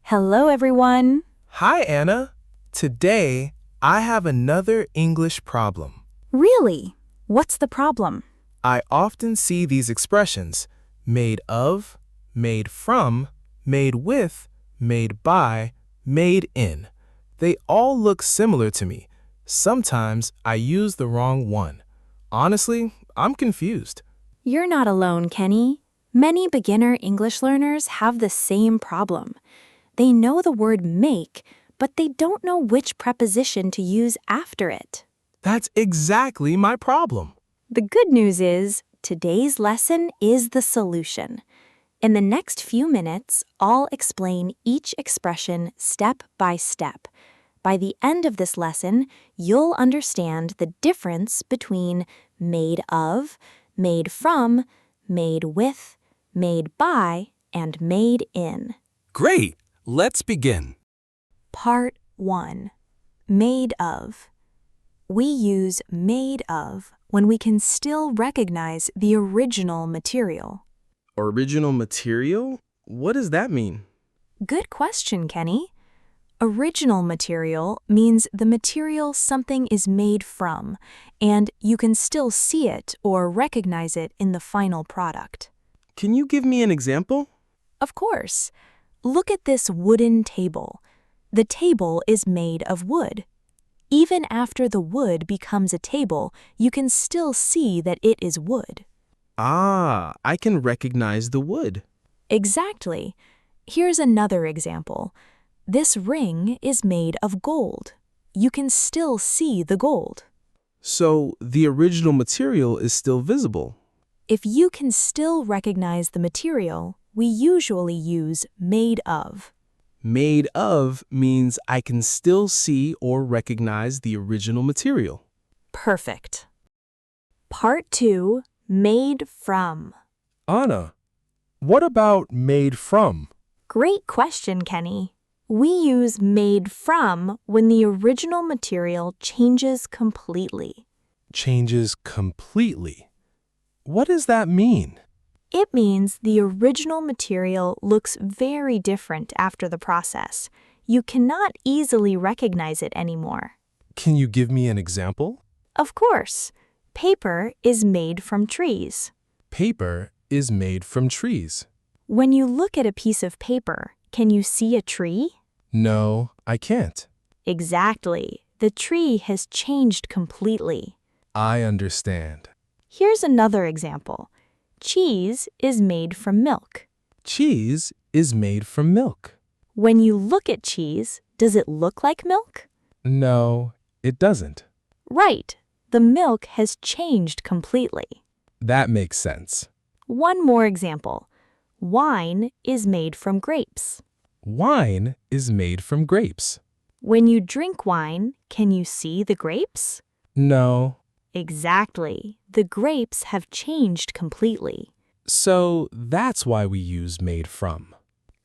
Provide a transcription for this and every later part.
Hello, everyone. Hi, Anna. Today, I have another English problem. Really? What's the problem? I often see these expressions, made of, made from, made with, made by, made in. They all look similar to me. Sometimes I use the wrong one. Honestly, I'm confused. You're not alone, Kenny. Many beginner English learners have the same problem. They know the word make, but they don't know which preposition to use after it. That's exactly my problem. The good news is, today's lesson is the solution. In the next few minutes, I'll explain each expression step by step. By the end of this lesson, you'll understand the difference between made of, made from, made with, made by, and made in. Great! Let's begin. Part 1. Made of. We use made of when we can still recognize the original material. Original material? What does that mean? Good question, Kenny. Original material means the material something is made from, and you can still see it or recognize it in the final product. Can you give me an example? Of course. Look at this wooden table. The table is made of wood. Even after the wood becomes a table, you can still see that it is wood. Ah, I can recognize the wood. Exactly. Here's another example. This ring is made of gold. You can still see the gold. So the original material is still visible. If you can still recognize the material, we usually use made of. Made of means I can still see or recognize the original material. Perfect. Part 2, made from. Anna, what about made from? Great question, Kenny. We use made from when the original material changes completely. Changes completely. What does that mean? It means the original material looks very different after the process. You cannot easily recognize it anymore. Can you give me an example? Of course. Paper is made from trees. Paper is made from trees. When you look at a piece of paper, can you see a tree? No, I can't. Exactly. The tree has changed completely. I understand. Here's another example. Cheese is made from milk. Cheese is made from milk. When you look at cheese, does it look like milk? No, it doesn't. Right. The milk has changed completely. That makes sense. One more example. Wine is made from grapes. Wine is made from grapes. When you drink wine, can you see the grapes? No. Exactly. The grapes have changed completely. So that's why we use made from.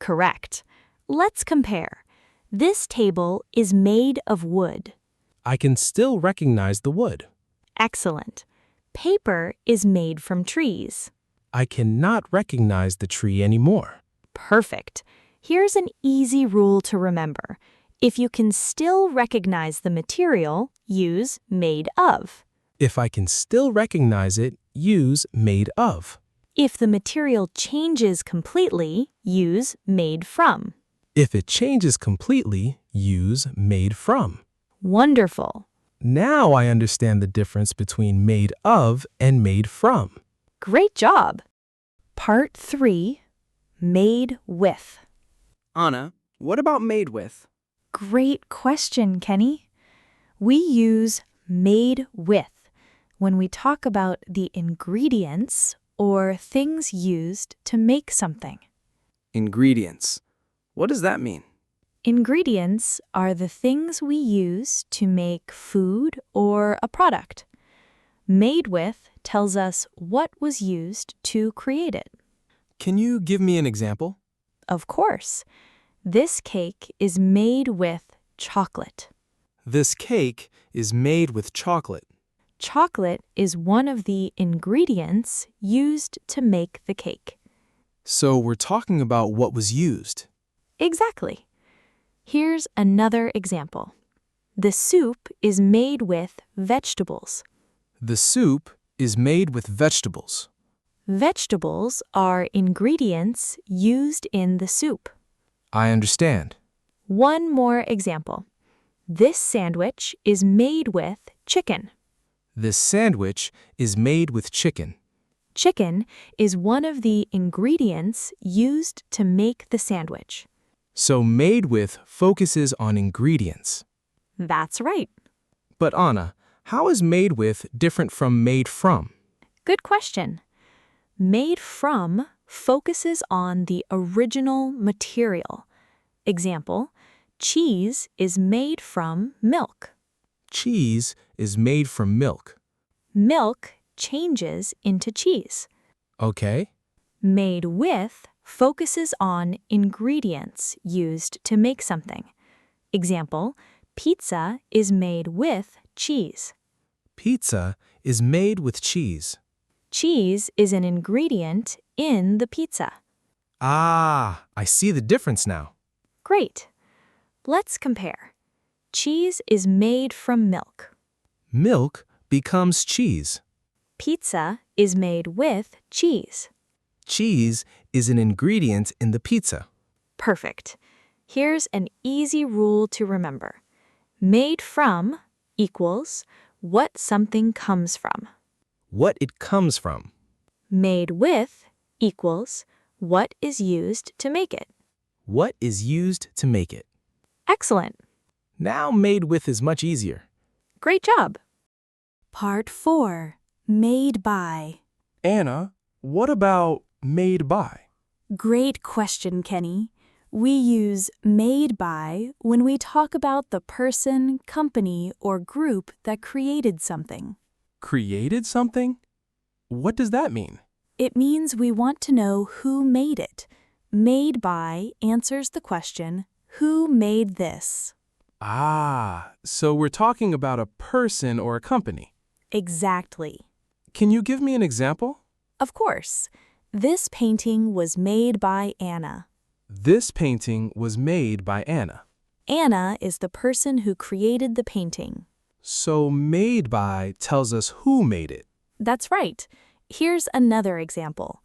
Correct. Let's compare. This table is made of wood. I can still recognize the wood. Excellent. Paper is made from trees. I cannot recognize the tree anymore. Perfect. Here's an easy rule to remember. If you can still recognize the material, use made of. If I can still recognize it, use made of. If the material changes completely, use made from. If it changes completely, use made from. Wonderful. Now I understand the difference between made of and made from. Great job. Part 3, made with. Anna, what about made with? Great question, Kenny. We use made with when we talk about the ingredients or things used to make something. Ingredients. What does that mean? Ingredients are the things we use to make food or a product. Made with tells us what was used to create it. Can you give me an example? Of course. This cake is made with chocolate. This cake is made with chocolate. Chocolate is one of the ingredients used to make the cake. So we're talking about what was used. Exactly. Here's another example. The soup is made with vegetables. The soup is made with vegetables. Vegetables are ingredients used in the soup. I understand. One more example. This sandwich is made with chicken. This sandwich is made with chicken. Chicken is one of the ingredients used to make the sandwich. So made with focuses on ingredients. That's right. But Anna, how is made with different from made from? Good question. Made from focuses on the original material. Example, cheese is made from milk. Cheese is made from milk. Milk changes into cheese. Okay. Made with focuses on ingredients used to make something. Example, pizza is made with cheese. Pizza is made with cheese. Cheese is an ingredient in the pizza. Ah, I see the difference now. Great. Let's compare. Cheese is made from milk. Milk becomes cheese. Pizza is made with cheese. Cheese is an ingredient in the pizza. Perfect. Here's an easy rule to remember. Made from equals what something comes from. What it comes from. Made with equals what is used to make it. What is used to make it. Excellent. Now made with is much easier. Great job. Part 4. Made by. Anna, what about made by? Great question, Kenny. We use made by when we talk about the person, company, or group that created something. Created something? What does that mean? It means we want to know who made it. Made by answers the question, who made this? Ah, so we're talking about a person or a company. Exactly. Can you give me an example? Of course. This painting was made by Anna. This painting was made by Anna. Anna is the person who created the painting. So made by tells us who made it. That's right. Here's another example.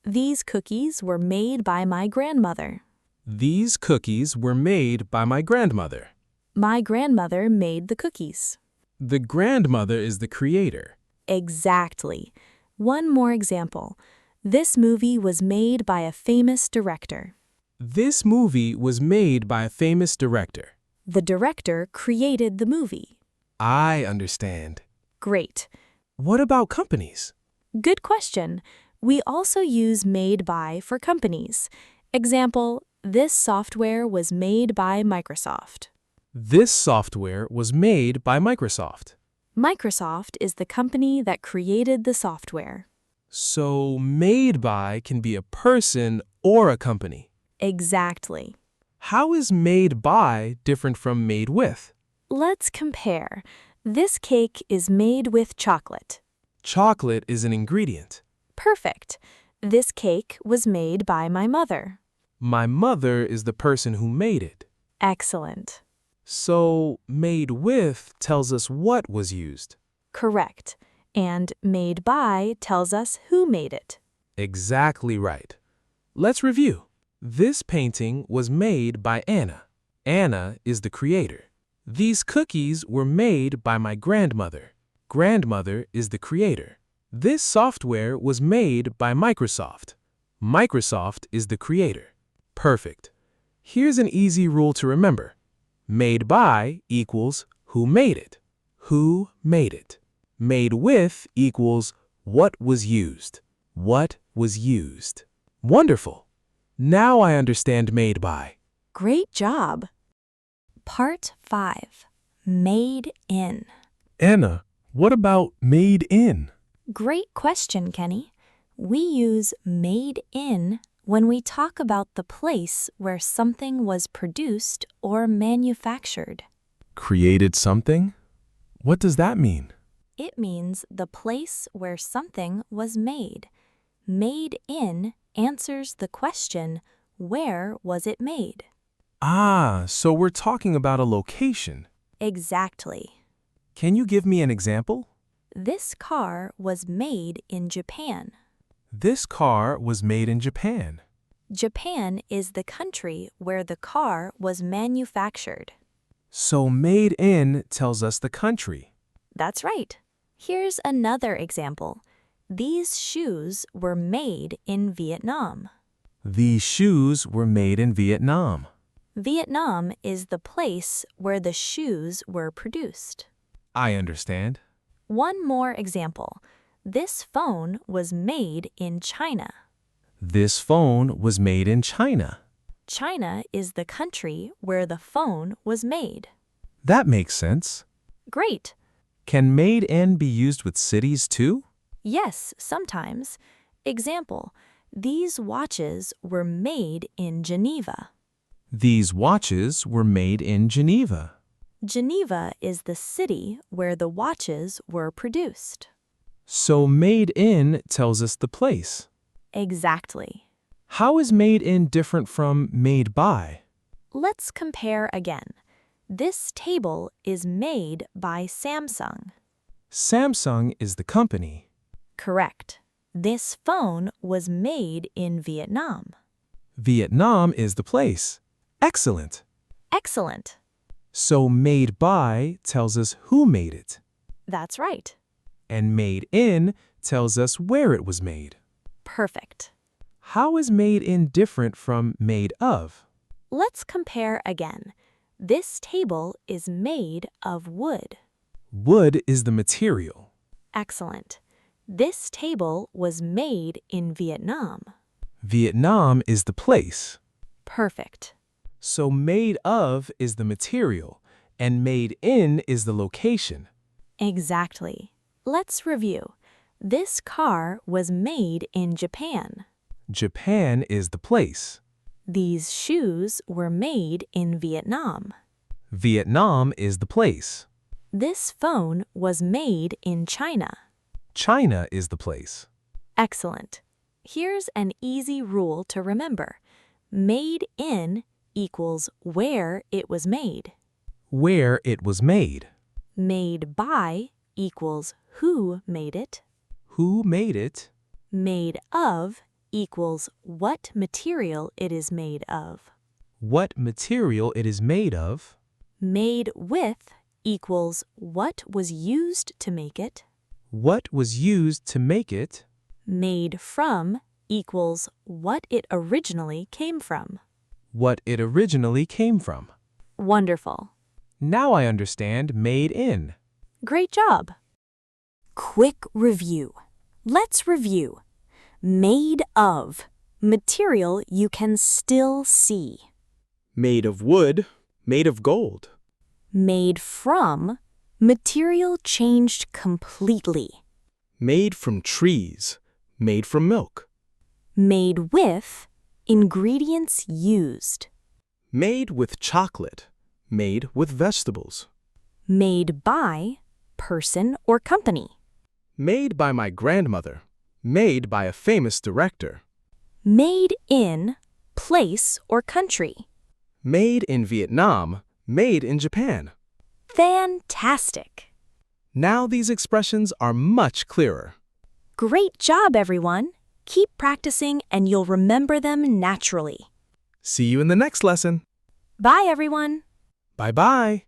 These cookies were made by my grandmother. These cookies were made by my grandmother. My grandmother made the cookies. The grandmother is the creator. Exactly. One more example. This movie was made by a famous director. This movie was made by a famous director. The director created the movie. I understand. Great. What about companies? Good question. We also use made by for companies. Example, this software was made by Microsoft. This software was made by Microsoft. Microsoft is the company that created the software. So made by can be a person or a company. Exactly. How is made by different from made with? Let's compare. This cake is made with chocolate. Chocolate is an ingredient. Perfect. This cake was made by my mother. My mother is the person who made it. Excellent. So made with tells us what was used. Correct. And made by tells us who made it. Exactly right. Let's review. This painting was made by Anna. Anna is the creator. These cookies were made by my grandmother. Grandmother is the creator. This software was made by Microsoft. Microsoft is the creator. Perfect. Here's an easy rule to remember. Made by equals who made it. Who made it. Made with equals what was used. What was used. Wonderful. Now I understand made by. Great job. Part 5. Made in. Anna, what about made in? Great question, Kenny. We use made in when we talk about the place where something was produced or manufactured. Created something? What does that mean? It means the place where something was made. Made in answers the question, where was it made? Ah, so we're talking about a location. Exactly. Can you give me an example? This car was made in Japan. This car was made in Japan. Japan is the country where the car was manufactured. So made in tells us the country. That's right. Here's another example. These shoes were made in Vietnam. These shoes were made in Vietnam. Vietnam is the place where the shoes were produced. I understand. One more example. This phone was made in China. This phone was made in China. China is the country where the phone was made. That makes sense. Great. Can made in be used with cities too? Yes, sometimes. Example, these watches were made in Geneva. These watches were made in Geneva. Geneva is the city where the watches were produced. So made in tells us the place. Exactly. How is made in different from made by? Let's compare again. This table is made by Samsung. Samsung is the company. Correct. This phone was made in Vietnam. Vietnam is the place. Excellent. Excellent. So made by tells us who made it. That's right. And made in tells us where it was made. Perfect. How is made in different from made of? Let's compare again. This table is made of wood. Wood is the material. Excellent. This table was made in Vietnam. Vietnam is the place. Perfect. So made of is the material, and made in is the location. Exactly. Let's review. This car was made in Japan. Japan is the place. These shoes were made in Vietnam. Vietnam is the place. This phone was made in China. China is the place. Excellent. Here's an easy rule to remember. Made in equals where it was made. Where it was made. Made by equals who made it. Who made it? Made of equals what material it is made of. What material it is made of. Made with equals what was used to make it. What was used to make it. Made from equals what it originally came from. What it originally came from. Wonderful. Now I understand made in. Great job. Quick review. Let's review. Made of, material you can still see. Made of wood, made of gold. Made from, material changed completely. Made from trees, made from milk. Made with, ingredients used. Made with chocolate, made with vegetables. Made by, person or company. Made by my grandmother, made by a famous director. Made in, place or country. Made in Vietnam, made in Japan. Fantastic! Now these expressions are much clearer. Great job, everyone! Keep practicing and you'll remember them naturally. See you in the next lesson. Bye, everyone! Bye-bye.